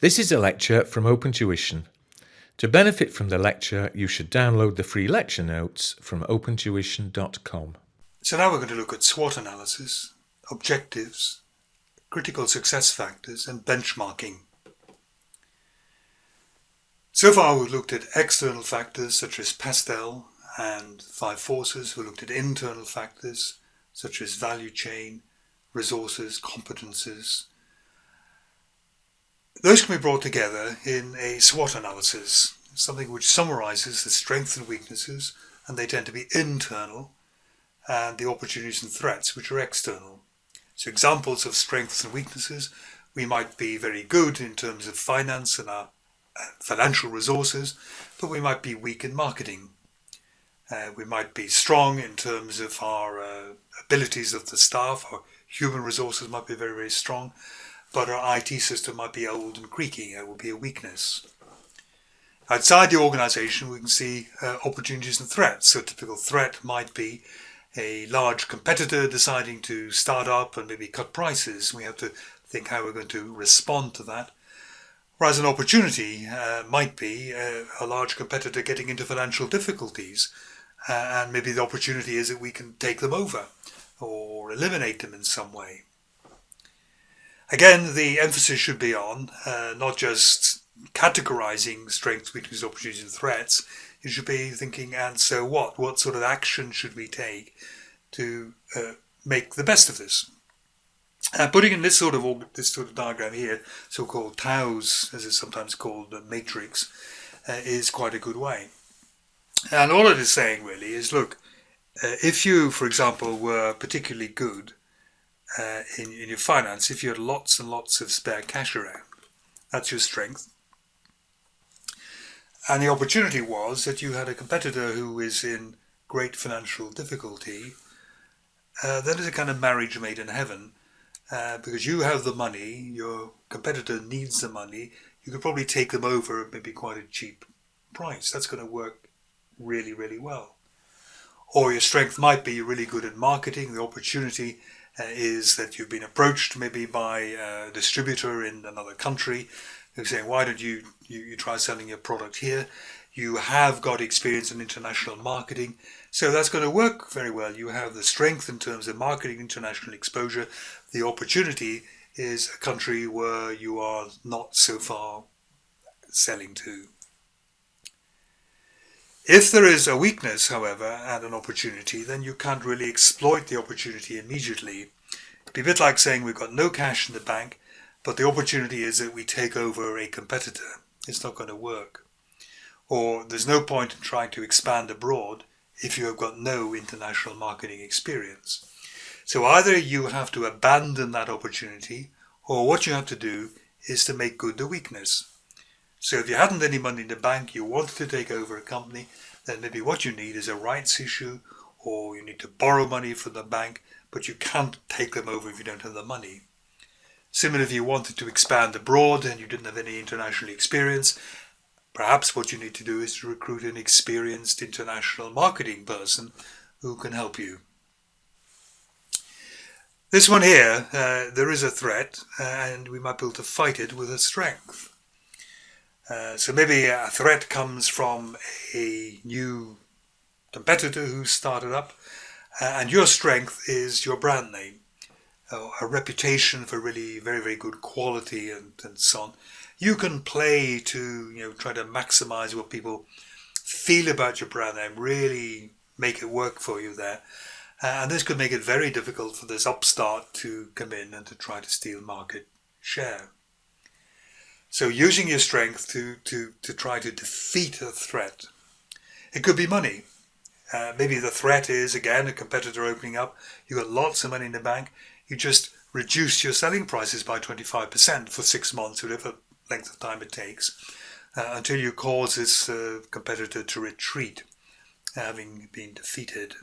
This is a lecture from Open Tuition. To benefit from the lecture, you should download the free lecture notes from opentuition.com. So now we're going to look at SWOT analysis, objectives, critical success factors, and benchmarking. So far we've looked at external factors such as pastel and 5 forces. We looked at internal factors such as value chain, resources, competences. Those can be brought together in a SWOT analysis, something which summarizes the strengths and weaknesses, and they tend to be internal, and the opportunities and threats, which are external. So examples of strengths and weaknesses: we might be very good in terms of finance and our financial resources, but we might be weak in marketing. We might be strong in terms of our abilities of the staff. Our human resources might be very, very strong, but our IT system might be old and creaky. It will be a weakness. Outside the organization, we can see opportunities and threats. So a typical threat might be a large competitor deciding to start up and maybe cut prices. We have to think how we're going to respond to that. Whereas an opportunity might be a large competitor getting into financial difficulties, and maybe the opportunity is that we can take them over or eliminate them in some way. Again, the emphasis should be on not just categorizing strengths, weaknesses, opportunities and threats. You should be thinking, and so what? What sort of action should we take to make the best of this? Putting in this sort of diagram here, so-called TOWS, as it's sometimes called, the matrix, is quite a good way. And all it is saying really is, look, if you, for example, were particularly good in your finance, if you had lots and lots of spare cash around, that's your strength. And the opportunity was that you had a competitor who is in great financial difficulty. That is a kind of marriage made in heaven, because you have the money, your competitor needs the money. You could probably take them over at maybe quite a cheap price. That's going to work really, really well. Or your strength might be you're really good at marketing. The opportunity is that you've been approached maybe by a distributor in another country who's saying, why don't you try selling your product here? You have got experience in international marketing, so that's going to work very well. You have the strength in terms of marketing, international exposure. The opportunity is a country where you are not so far selling to. If there is a weakness, however, and an opportunity, then you can't really exploit the opportunity immediately. It'd be a bit like saying we've got no cash in the bank, but the opportunity is that we take over a competitor. It's not going to work. Or there's no point in trying to expand abroad if you have got no international marketing experience. So either you have to abandon that opportunity, or what you have to do is to make good the weakness. So if you hadn't any money in the bank, you wanted to take over a company, then maybe what you need is a rights issue, or you need to borrow money from the bank, but you can't take them over if you don't have the money. Similarly, if you wanted to expand abroad and you didn't have any international experience, perhaps what you need to do is to recruit an experienced international marketing person who can help you. This one here, there is a threat, and we might be able to fight it with a strength. So maybe a threat comes from a new competitor who started up, and your strength is your brand name, a reputation for really very, very good quality and so on. You can play to try to maximize what people feel about your brand name, really make it work for you there. And this could make it very difficult for this upstart to come in and to try to steal market share. So using your strength to try to defeat a threat. It could be money. Maybe the threat is, again, a competitor opening up. You've got lots of money in the bank. You just reduce your selling prices by 25% for 6 months, whatever length of time it takes, until you cause this competitor to retreat, having been defeated.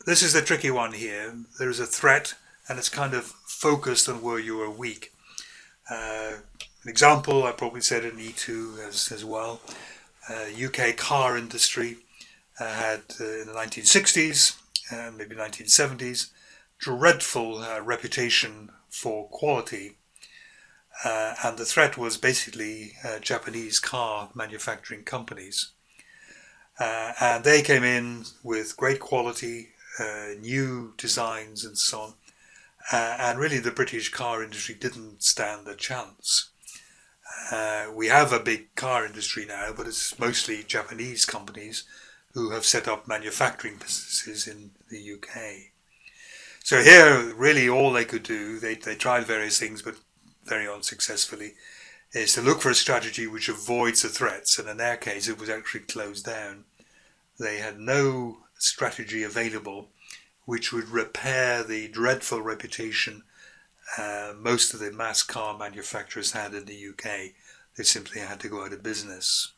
This is the tricky one here. There is a threat, and it's kind of focused on where you are weak. An example, I probably said in E2 as well. UK car industry had in the 1960s and maybe 1970s dreadful reputation for quality. and the threat was basically Japanese car manufacturing companies. And they came in with great quality, new designs and so on. And really the British car industry didn't stand a chance. We have a big car industry now, but it's mostly Japanese companies who have set up manufacturing businesses in the UK. So here, really all they could do, they tried various things, but very unsuccessfully, is to look for a strategy which avoids the threats. And in their case, it was actually closed down. They had no strategy available which would repair the dreadful reputation most of the mass car manufacturers had in the UK. They simply had to go out of business.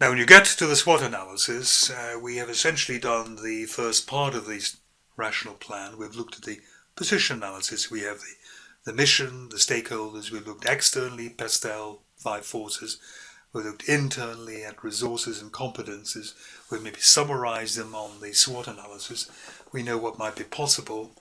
Now, when you get to the SWOT analysis, we have essentially done the first part of the rational plan. We've looked at the position analysis. We have the mission, the stakeholders. We've looked externally, Pestel, 5 forces. We looked internally at resources and competences. We maybe summarised them on the SWOT analysis. We know what might be possible.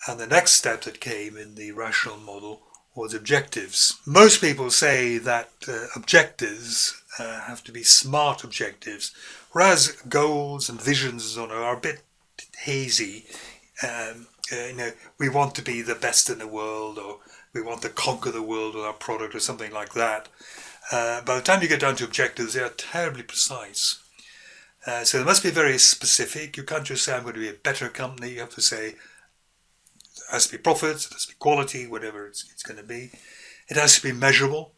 And the next step that came in the rational model was objectives. Most people say that objectives have to be smart objectives, whereas goals and visions and so on are a bit hazy. We want to be the best in the world, or we want to conquer the world with our product or something like that. By the time you get down to objectives, they are terribly precise. So they must be very specific. You can't just say, I'm going to be a better company. You have to say, it has to be profits, it has to be quality, whatever it's going to be. It has to be measurable.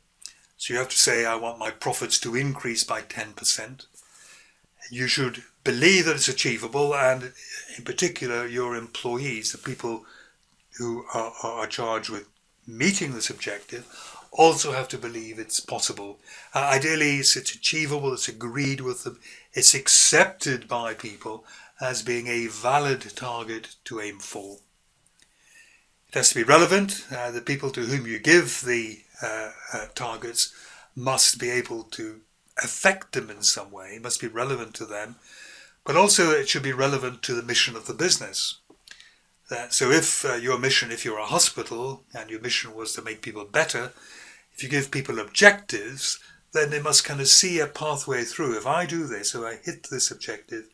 So you have to say, I want my profits to increase by 10%. You should believe that it's achievable, and in particular, your employees, the people who are charged with meeting this objective, also have to believe it's possible. Ideally, it's achievable, it's agreed with them, it's accepted by people as being a valid target to aim for. It has to be relevant. The people to whom you give the targets must be able to affect them in some way. It must be relevant to them, but also it should be relevant to the mission of the business. So if your mission, if you're a hospital and your mission was to make people better, if you give people objectives, then they must kind of see a pathway through. If I do this, if I hit this objective,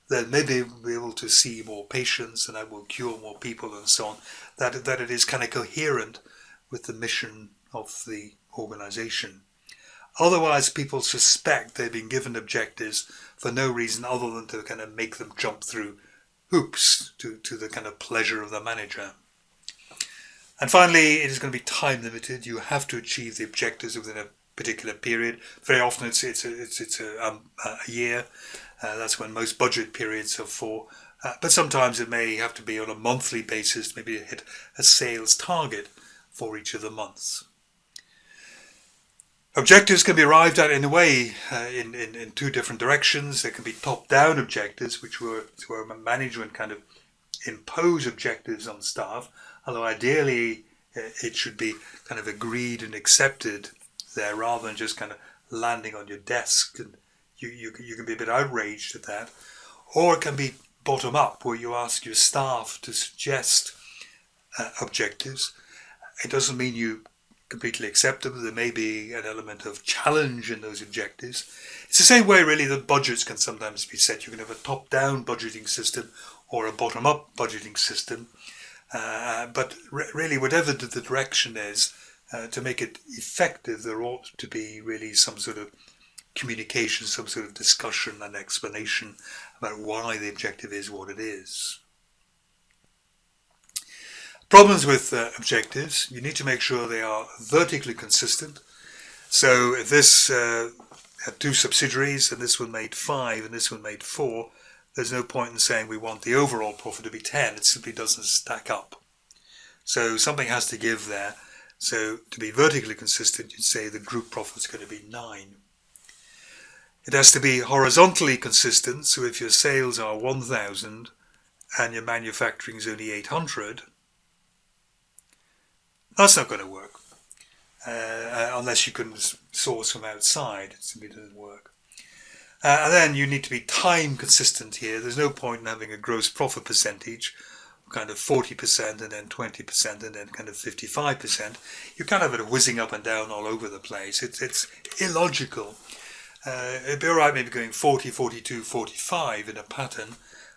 then maybe we'll be able to see more patients and I will cure more people and so on. That it is kind of coherent with the mission of the organization. Otherwise, people suspect they've been given objectives for no reason other than to kind of make them jump through hoops to the kind of pleasure of the manager. And finally, it is going to be time limited. You have to achieve the objectives within a particular period. Very often it's a year. That's when most budget periods are for. But sometimes it may have to be on a monthly basis, maybe hit a sales target for each of the months. Objectives can be arrived at in a way in two different directions. There can be top-down objectives, where management kind of impose objectives on staff, although ideally it should be kind of agreed and accepted there rather than just kind of landing on your desk, and you can be a bit outraged at that. Or it can be bottom up, where you ask your staff to suggest objectives. It doesn't mean you completely accept them. There may be an element of challenge in those objectives. It's the same way really that budgets can sometimes be set. You can have a top-down budgeting system or a bottom-up budgeting system. But really, whatever the direction is, to make it effective, there ought to be really some sort of communication, some sort of discussion and explanation about why the objective is what it is. Problems with objectives: you need to make sure they are vertically consistent. So if this had 2 subsidiaries and this one made 5 and this one made 4, there's no point in saying we want the overall profit to be 10. It simply doesn't stack up. So something has to give there. So to be vertically consistent, you'd say the group profit's going to be 9. It has to be horizontally consistent. So if your sales are 1,000 and your manufacturing is only 800, that's not going to work. Unless you can source from outside, it simply doesn't work. And then you need to be time consistent here. There's no point in having a gross profit percentage kind of 40% and then 20% and then kind of 55%, you kind of have it whizzing up and down all over the place. It's illogical. It'd be all right maybe going 40, 42, 45 in a pattern,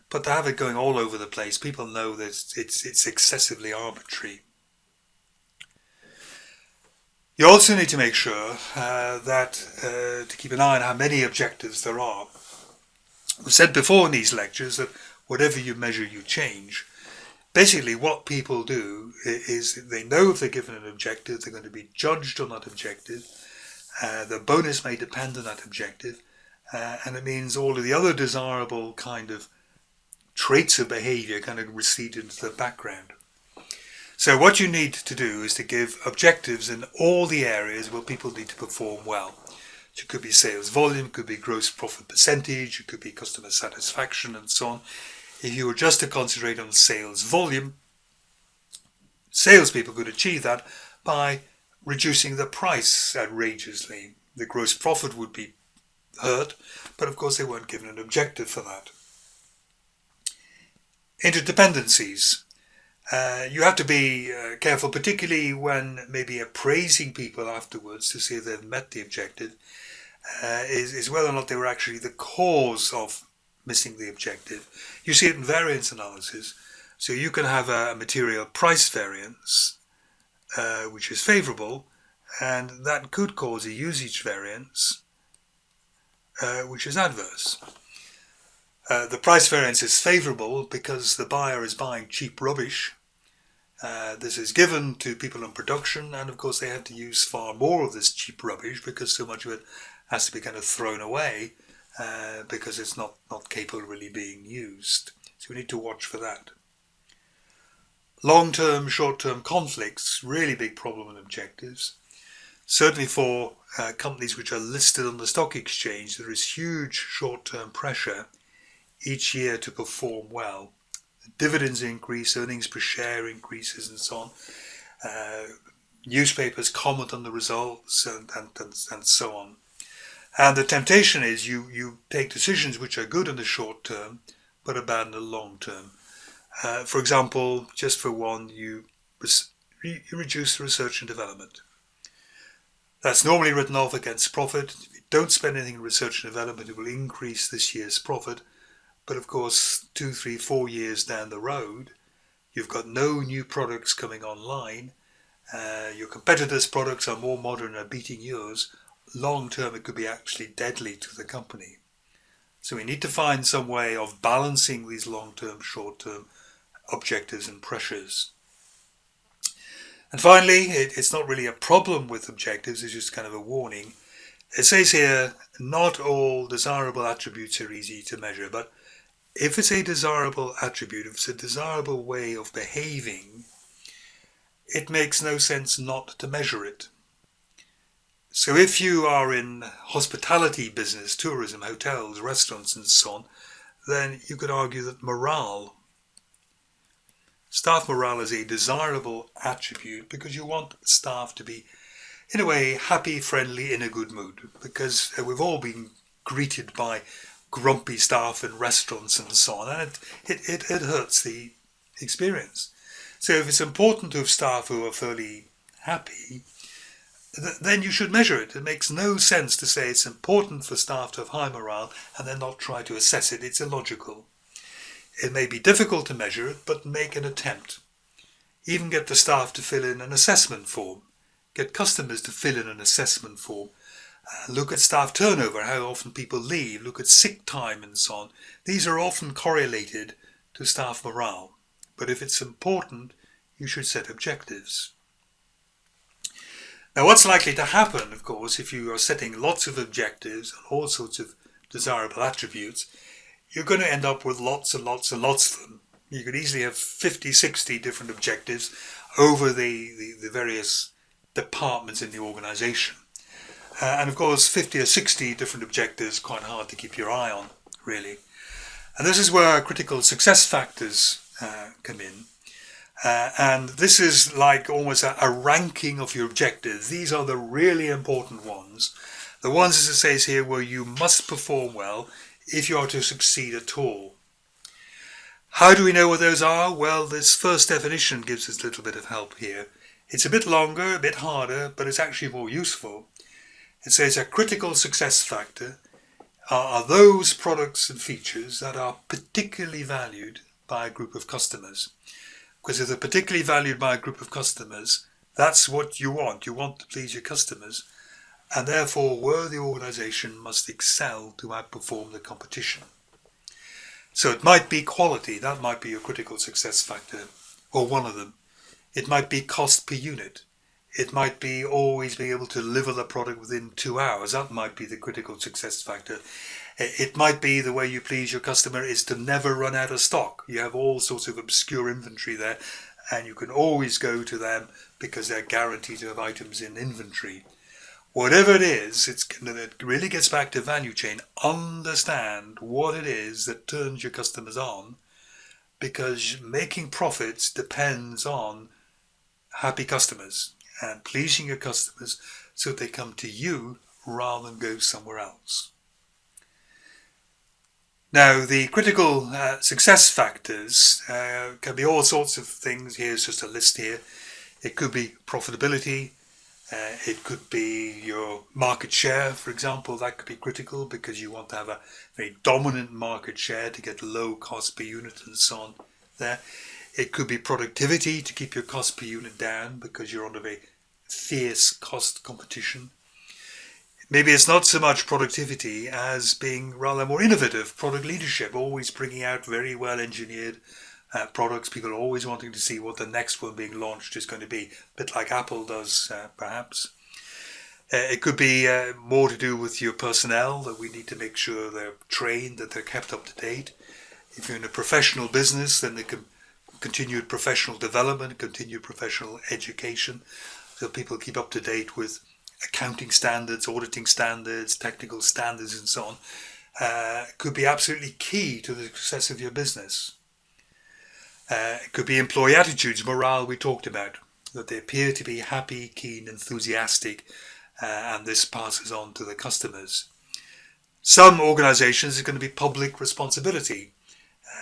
but to have it going all over the place, people know that it's excessively arbitrary. You also need to make sure that to keep an eye on how many objectives there are. We've said before in these lectures that whatever you measure, you change. Basically, what people do is they know if they're given an objective, they're going to be judged on that objective. The bonus may depend on that objective, and it means all of the other desirable kind of traits of behavior kind of recede into the background. So what you need to do is to give objectives in all the areas where people need to perform well. So it could be sales volume, it could be gross profit percentage, it could be customer satisfaction and so on. If you were just to concentrate on sales volume, salespeople could achieve that by reducing the price outrageously. The gross profit would be hurt, but of course they weren't given an objective for that. Interdependencies. You have to be careful, particularly when maybe appraising people afterwards to see if they've met the objective, is whether or not they were actually the cause of missing the objective. You see it in variance analysis. So you can have a material price variance, which is favourable, and that could cause a usage variance, which is adverse. The price variance is favourable because the buyer is buying cheap rubbish. This is given to people in production, and of course they have to use far more of this cheap rubbish because so much of it has to be kind of thrown away because it's not capable of really being used. So we need to watch for that. Long-term, short-term conflicts, really big problem in objectives. Certainly for companies which are listed on the stock exchange, there is huge short-term pressure each year to perform well. Dividends increase, earnings per share increases and so on. Newspapers comment on the results and so on. And the temptation is you take decisions which are good in the short term but are bad in the long term. For example, just for one, you reduce research and development. That's normally written off against profit. If you don't spend anything in research and development, it will increase this year's profit. But of course, 2, 3, 4 years down the road, you've got no new products coming online. Your competitors' products are more modern and are beating yours. Long term, it could be actually deadly to the company. So we need to find some way of balancing these long-term, short-term objectives and pressures. And finally, it's not really a problem with objectives, it's just kind of a warning. It says here, not all desirable attributes are easy to measure, but if it's a desirable attribute, if it's a desirable way of behaving, it makes no sense not to measure it. So if you are in hospitality business, tourism, hotels, restaurants and so on, then you could argue that staff morale is a desirable attribute because you want staff to be, in a way, happy, friendly, in a good mood. Because we've all been greeted by grumpy staff in restaurants and so on, and it hurts the experience. So if it's important to have staff who are fairly happy, then you should measure it. It makes no sense to say it's important for staff to have high morale and then not try to assess it. It's illogical. It may be difficult to measure it, but make an attempt. Even get the staff to fill in an assessment form. Get customers to fill in an assessment form. Look at staff turnover, how often people leave. Look at sick time and so on. These are often correlated to staff morale. But if it's important, you should set objectives. Now, what's likely to happen, of course, if you are setting lots of objectives and all sorts of desirable attributes, you're going to end up with lots and lots and lots of them. You could easily have 50, 60 different objectives over the various departments in the organisation. And of course, 50 or 60 different objectives, quite hard to keep your eye on, really. And this is where critical success factors come in. And this is like almost a ranking of your objectives. These are the really important ones. The ones, as it says here, where you must perform well if you are to succeed at all. How do we know what those are? Well, this first definition gives us a little bit of help here. It's a bit longer, a bit harder, but it's actually more useful. It says a critical success factor are those products and features that are particularly valued by a group of customers. Because if they're particularly valued by a group of customers, that's what you want. You want to please your customers, and therefore where the organization must excel to outperform the competition. So it might be quality, that might be your critical success factor, or one of them. It might be cost per unit. It might be always being able to deliver the product within 2 hours. That might be the critical success factor. It might be the way you please your customer is to never run out of stock. You have all sorts of obscure inventory there, and you can always go to them because they're guaranteed to have items in inventory. Whatever it is, it really gets back to value chain. Understand what it is that turns your customers on, because making profits depends on happy customers and pleasing your customers so they come to you rather than go somewhere else. Now, the critical success factors can be all sorts of things. Here's just a list here. It could be profitability. It could be your market share, for example. That could be critical because you want to have a very dominant market share to get low cost per unit and so on there. It could be productivity to keep your cost per unit down because you're under very fierce cost competition. Maybe it's not so much productivity as being rather more innovative, product leadership, always bringing out very well engineered products. People are always wanting to see what the next one being launched is going to be, a bit like Apple does perhaps. It could be more to do with your personnel, that we need to make sure they're trained, that they're kept up to date. If you're in a professional business, then they can continued professional development, continued professional education, so people keep up to date with accounting standards, auditing standards, technical standards and so on. Could be absolutely key to the success of your business. It could be employee attitudes, morale we talked about, that they appear to be happy, keen, enthusiastic, and this passes on to the customers. Some organizations are going to be public responsibility.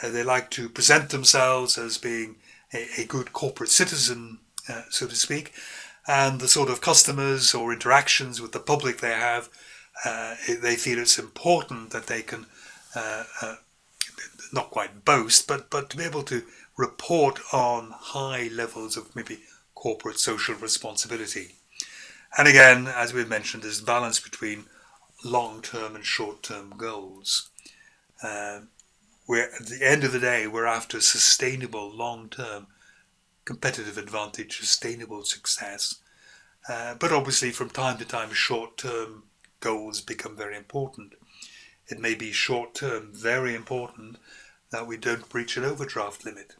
They like to present themselves as being a good corporate citizen, so to speak, and the sort of customers or interactions with the public they have, they feel it's important that they can not quite boast, but to be able to report on high levels of maybe corporate social responsibility. And again, as we've mentioned, there's balance between long-term and short-term goals. Where at the end of the day, we're after sustainable long-term competitive advantage, sustainable success. But obviously from time to time, short-term goals become very important. It may be short-term very important that we don't breach an overdraft limit.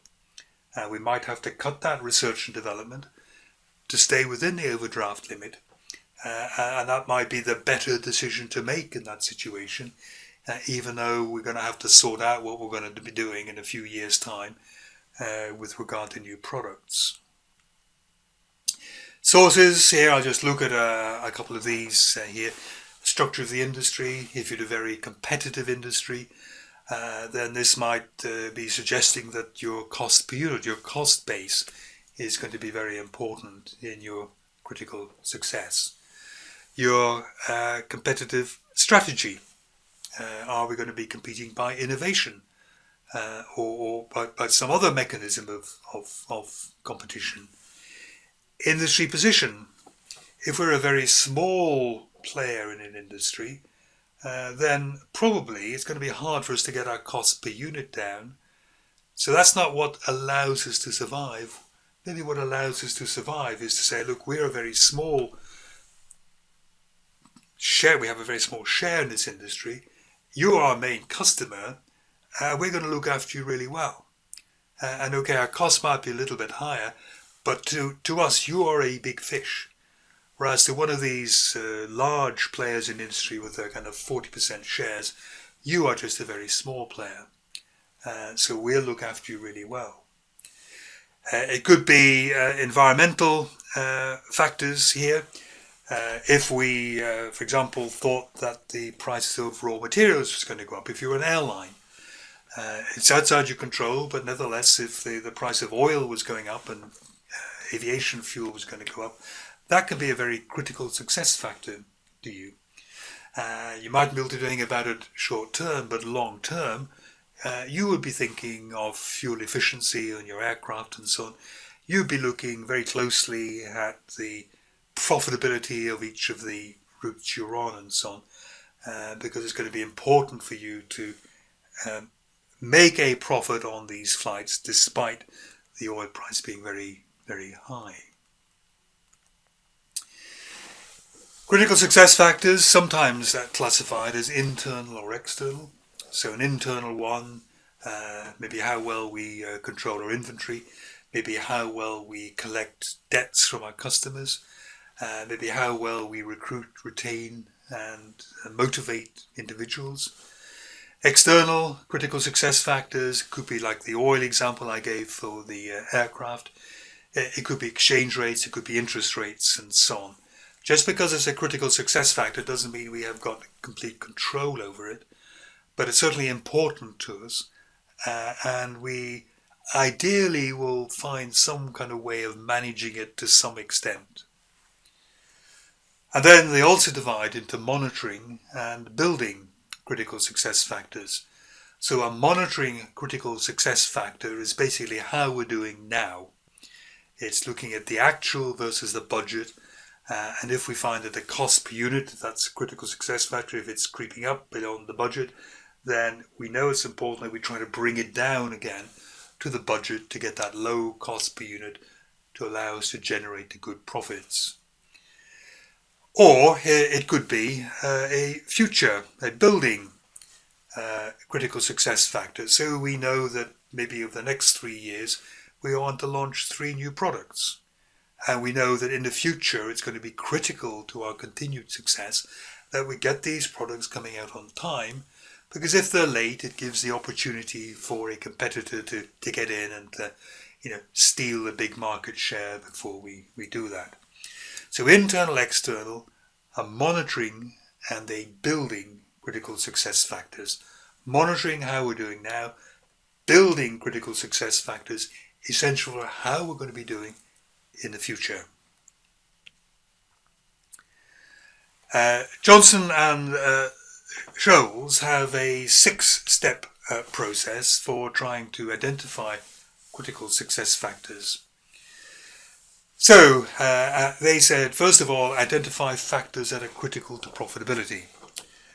We might have to cut that research and development to stay within the overdraft limit. And that might be the better decision to make in that situation, even though we're going to have to sort out what we're going to be doing in a few years' time with regard to new products. Sources, here I'll just look at a couple of these here. Structure of the industry. If you're in a very competitive industry, then this might be suggesting that your cost per unit, your cost base, is going to be very important in your critical success. Your competitive strategy. Are we going to be competing by innovation or by some other mechanism of competition? Industry position. If we're a very small player in an industry, then probably it's going to be hard for us to get our cost per unit down. So that's not what allows us to survive. Maybe what allows us to survive is to say, look, we're a very small share. We have a very small share in this industry. You're our main customer. We're going to look after you really well. And okay, our cost might be a little bit higher, but to us, you are a big fish. Whereas to one of these large players in the industry with their kind of 40% shares, you are just a very small player. So we'll look after you really well. It could be environmental factors here. If we, for example, thought that the prices of raw materials was going to go up, if you're an airline, It's outside your control, but nevertheless, if the price of oil was going up and aviation fuel was going to go up, that can be a very critical success factor to you. You might be able to do anything about it short term, but long term, you would be thinking of fuel efficiency on your aircraft and so on. You'd be looking very closely at the profitability of each of the routes you're on and so on, because it's going to be important for you to make a profit on these flights despite the oil price being very, very high. Critical success factors, sometimes classified as internal or external. So an internal one, maybe how well we control our inventory, maybe how well we collect debts from our customers, maybe how well we recruit, retain and motivate individuals. External critical success factors could be like the oil example I gave for the aircraft. It could be exchange rates, it could be interest rates and so on. Just because it's a critical success factor doesn't mean we have got complete control over it, but it's certainly important to us, and we ideally will find some kind of way of managing it to some extent. And then they also divide into monitoring and building critical success factors. So a monitoring critical success factor is basically how we're doing now. It's looking at the actual versus the budget, and if we find that the cost per unit, that's a critical success factor, if it's creeping up beyond the budget, then we know it's important that we try to bring it down again to the budget to get that low cost per unit to allow us to generate the good profits. Or it could be a building critical success factor. So we know that maybe over the next 3 years we want to launch 3 new products. And we know that in the future it's going to be critical to our continued success that we get these products coming out on time, because if they're late, it gives the opportunity for a competitor to get in and steal a big market share before we do that. So internal, external, a monitoring and a building critical success factors. Monitoring how we're doing now, building critical success factors, essential for how we're going to be doing in the future. Johnson and Scholes have a 6-step process for trying to identify critical success factors. So they said, first of all, identify factors that are critical to profitability.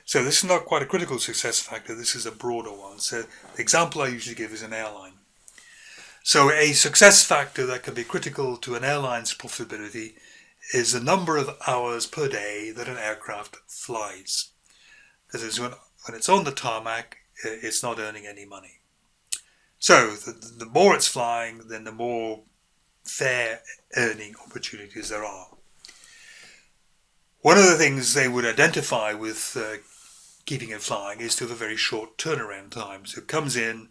So this is not quite a critical success factor, this is a broader one. So the example I usually give is an airline. So a success factor that can be critical to an airline's profitability is the number of hours per day that an aircraft flies. Because when it's on the tarmac, it's not earning any money. So the more it's flying, then the more fair earning opportunities there are. One of the things they would identify with keeping it flying is to have a very short turnaround time. So it comes in,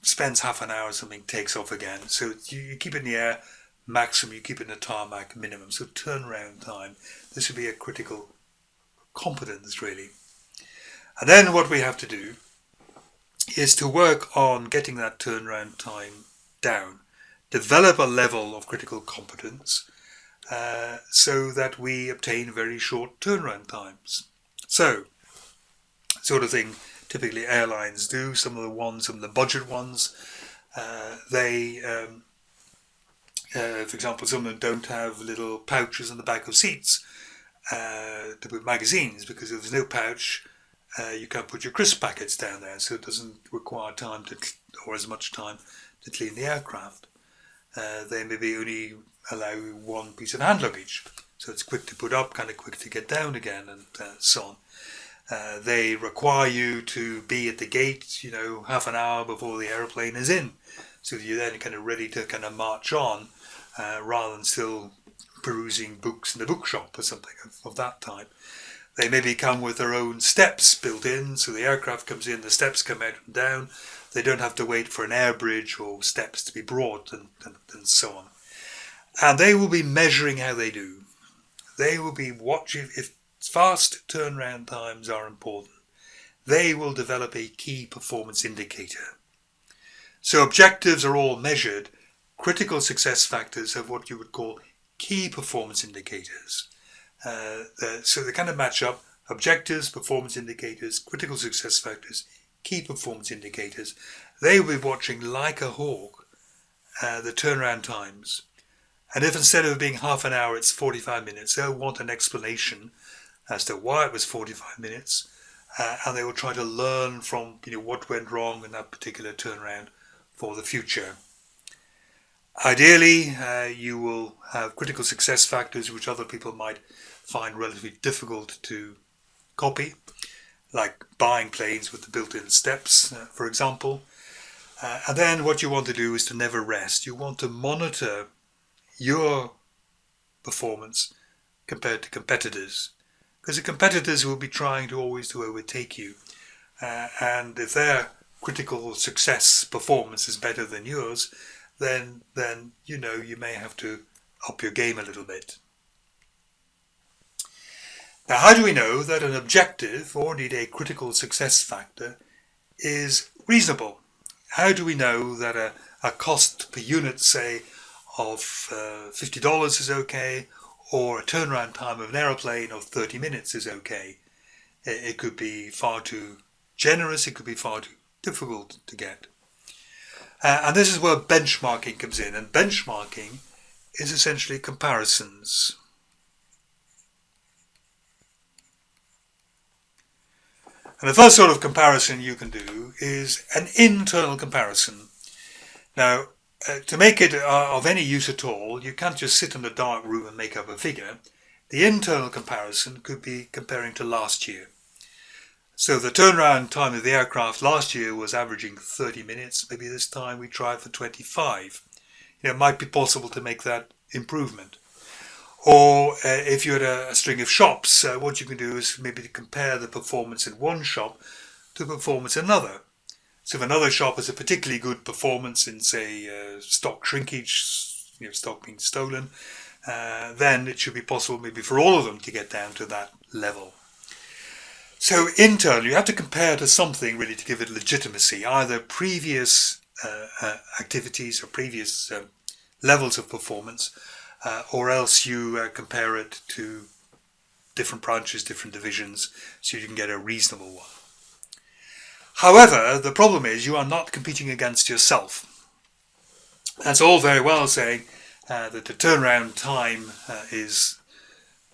spends half an hour or something, takes off again. So you keep it in the air, maximum, you keep it in the tarmac, minimum. So turnaround time, this would be a critical competence really. And then what we have to do is to work on getting that turnaround time down. Develop a level of critical competence so that we obtain very short turnaround times. So, sort of thing typically airlines do, some of the budget ones, for example, some of them don't have little pouches on the back of seats to put magazines, because if there's no pouch, you can't put your crisp packets down there, so it doesn't require time or as much time to clean the aircraft. They maybe only allow 1 piece of hand luggage, so it's quick to put up, kind of quick to get down again, and so on. They require you to be at the gate, half an hour before the aeroplane is in, so that you're then kind of ready to kind of march on, rather than still perusing books in the bookshop or something of that type. They maybe come with their own steps built in, so the aircraft comes in, the steps come out and down. They don't have to wait for an air bridge or steps to be brought and so on. And they will be measuring how they do. They will be watching. If fast turnaround times are important, they will develop a key performance indicator. So objectives are all measured. Critical success factors have what you would call key performance indicators. So they kind of match up: objectives, performance indicators, critical success factors, key performance indicators. They will be watching like a hawk the turnaround times. And if instead of being half an hour, it's 45 minutes, they'll want an explanation as to why it was 45 minutes. And they will try to learn from what went wrong in that particular turnaround for the future. Ideally, you will have critical success factors which other people might find relatively difficult to copy, like buying planes with the built-in steps, for example. And then what you want to do is to never rest. You want to monitor your performance compared to competitors, because the competitors will be trying to always to overtake you. And if their critical success performance is better than yours, then you may have to up your game a little bit. Now, how do we know that an objective, or indeed a critical success factor, is reasonable? How do we know that a cost per unit, say, of $50 is okay, or a turnaround time of an aeroplane of 30 minutes is okay? It could be far too generous, it could be far too difficult to get. And this is where benchmarking comes in. And benchmarking is essentially comparisons. And the first sort of comparison you can do is an internal comparison. Now, to make it of any use at all, you can't just sit in a dark room and make up a figure. The internal comparison could be comparing to last year. So the turnaround time of the aircraft last year was averaging 30 minutes. Maybe this time we try for 25. It might be possible to make that improvement. Or if you had a string of shops, what you can do is maybe to compare the performance in one shop to performance in another. So if another shop has a particularly good performance in, say, stock shrinkage, stock being stolen, then it should be possible maybe for all of them to get down to that level. So internally, you have to compare to something really to give it legitimacy, either previous activities or previous levels of performance, or else you compare it to different branches, different divisions, so you can get a reasonable one. However, the problem is you are not competing against yourself. That's all very well saying that the turnaround time is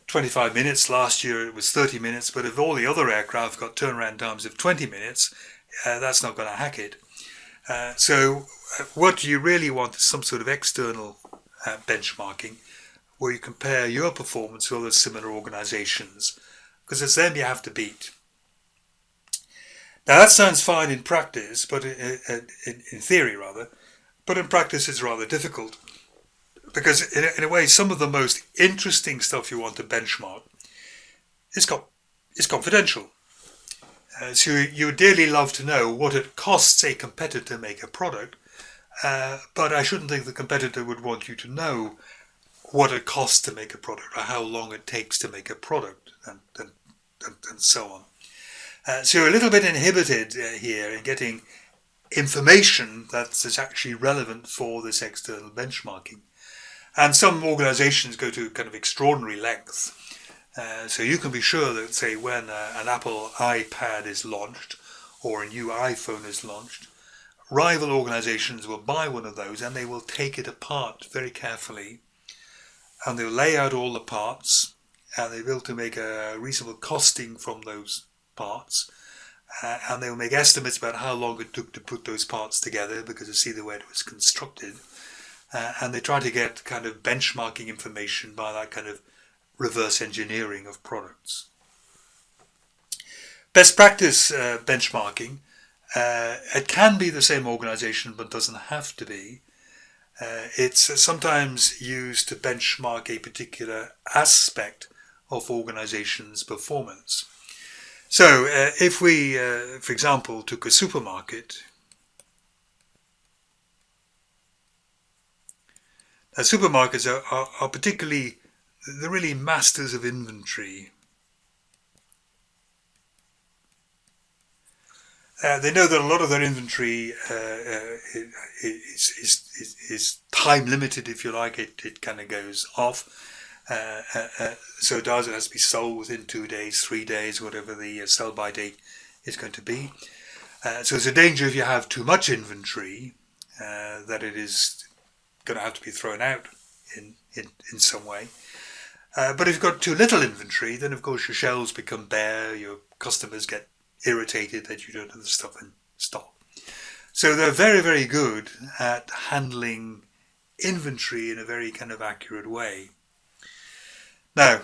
25 minutes. Last year it was 30 minutes, but if all the other aircraft got turnaround times of 20 minutes, that's not going to hack it. So what you really want is some sort of external benchmarking where you compare your performance with other similar organizations, because it's them you have to beat. Now that sounds fine in practice, but in theory rather, but in practice it's rather difficult. Because in a way, some of the most interesting stuff you want to benchmark is confidential. So you would dearly love to know what it costs a competitor to make a product, but I shouldn't think the competitor would want you to know what it costs to make a product, or how long it takes to make a product, and so on. So you're a little bit inhibited here in getting information that's actually relevant for this external benchmarking. And some organizations go to kind of extraordinary lengths. So you can be sure that, say, when an Apple iPad is launched or a new iPhone is launched, rival organizations will buy one of those and they will take it apart very carefully, and they'll lay out all the parts, and they'll be able to make a reasonable costing from those parts, and they'll make estimates about how long it took to put those parts together because they see the way it was constructed. And they try to get kind of benchmarking information by that kind of reverse engineering of products. Best practice benchmarking, it can be the same organization but doesn't have to be. It's sometimes used to benchmark a particular aspect of organization's performance. So if we, for example, took a supermarket, supermarkets are particularly, they're really masters of inventory. They know that a lot of their inventory is time limited, if you like. It kind of goes off. So it has to be sold within 2 days, 3 days, whatever the sell-by date is going to be. So there's a danger if you have too much inventory that it is going to have to be thrown out in some way. But if you've got too little inventory, then of course your shelves become bare, your customers get irritated that you don't have the stuff in stock. So they're very, very good at handling inventory in a very kind of accurate way. Now,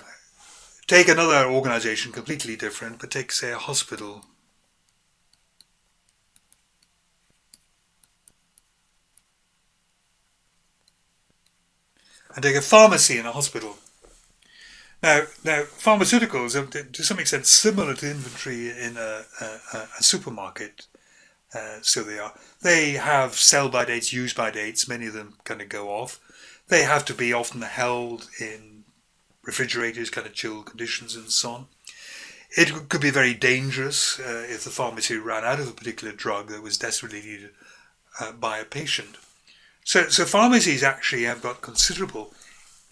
take another organization completely different, but take, say, a hospital. And take a pharmacy in a hospital. Now, pharmaceuticals are to some extent similar to inventory in a supermarket. So they are. They have sell-by dates, use-by dates. Many of them kind of go off. They have to be often held in refrigerators, kind of chilled conditions and so on. It could be very dangerous if the pharmacy ran out of a particular drug that was desperately needed by a patient. So pharmacies actually have got considerable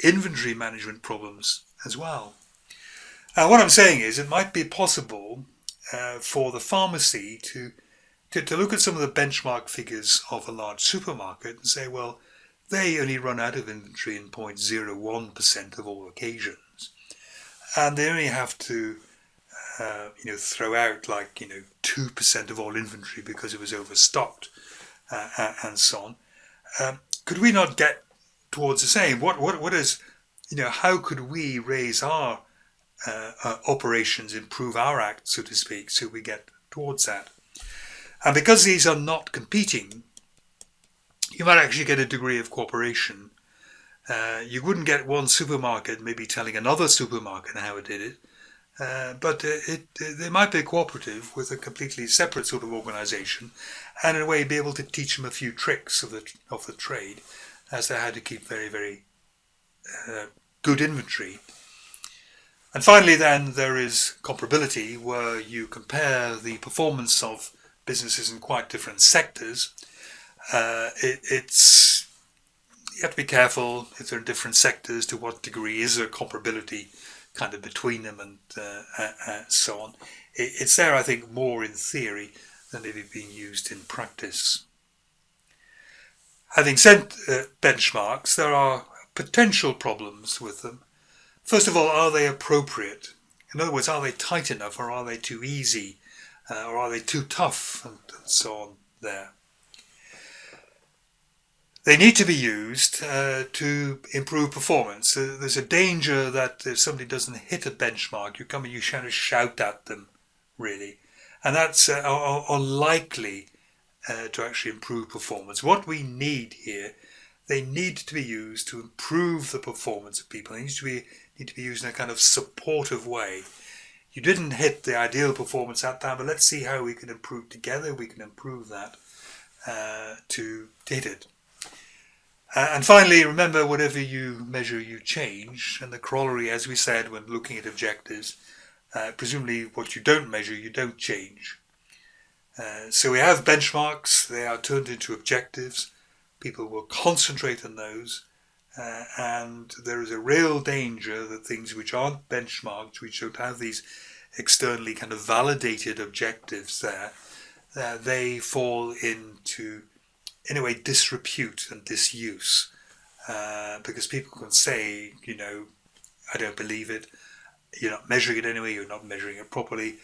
inventory management problems as well. What I'm saying is it might be possible for the pharmacy to look at some of the benchmark figures of a large supermarket and say, well, they only run out of inventory in 0.01% of all occasions, and they only have to throw out 2% of all inventory because it was overstocked and so on. Could we not get towards the same? What is, how could we raise our operations, improve our act, so to speak, so we get towards that? And because these are not competing, you might actually get a degree of cooperation. You wouldn't get one supermarket maybe telling another supermarket how it did it, but they might be cooperative with a completely separate sort of organization, and in a way be able to teach them a few tricks of the trade as to how to keep very, very good inventory. And finally then there is comparability, where you compare the performance of businesses in quite different sectors. You have to be careful if they're in different sectors to what degree is there comparability kind of between them and so on. It's there, I think, more in theory than maybe being used in practice. Having said benchmarks, there are potential problems with them. First of all, are they appropriate? In other words, are they tight enough, or are they too easy, or are they too tough, and so on there. They need to be used to improve performance. There's a danger that if somebody doesn't hit a benchmark, you kind of shout at them, really. And that's unlikely to actually improve performance. What we need here, they need to be used to improve the performance of people. They need to be used in a kind of supportive way. You didn't hit the ideal performance that time, but let's see how we can improve together. We can improve that to hit it. And finally, remember, whatever you measure, you change. And the corollary, as we said, when looking at objectives, presumably what you don't measure, you don't change. So we have benchmarks. They are turned into objectives. People will concentrate on those. And there is a real danger that things which aren't benchmarked, which don't have these externally kind of validated objectives there, they fall into, in a way, disrepute and disuse, because people can say, I don't believe it, you're not measuring it anyway, you're not measuring it properly,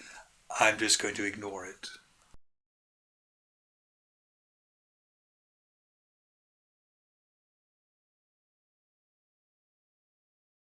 I'm just going to ignore it.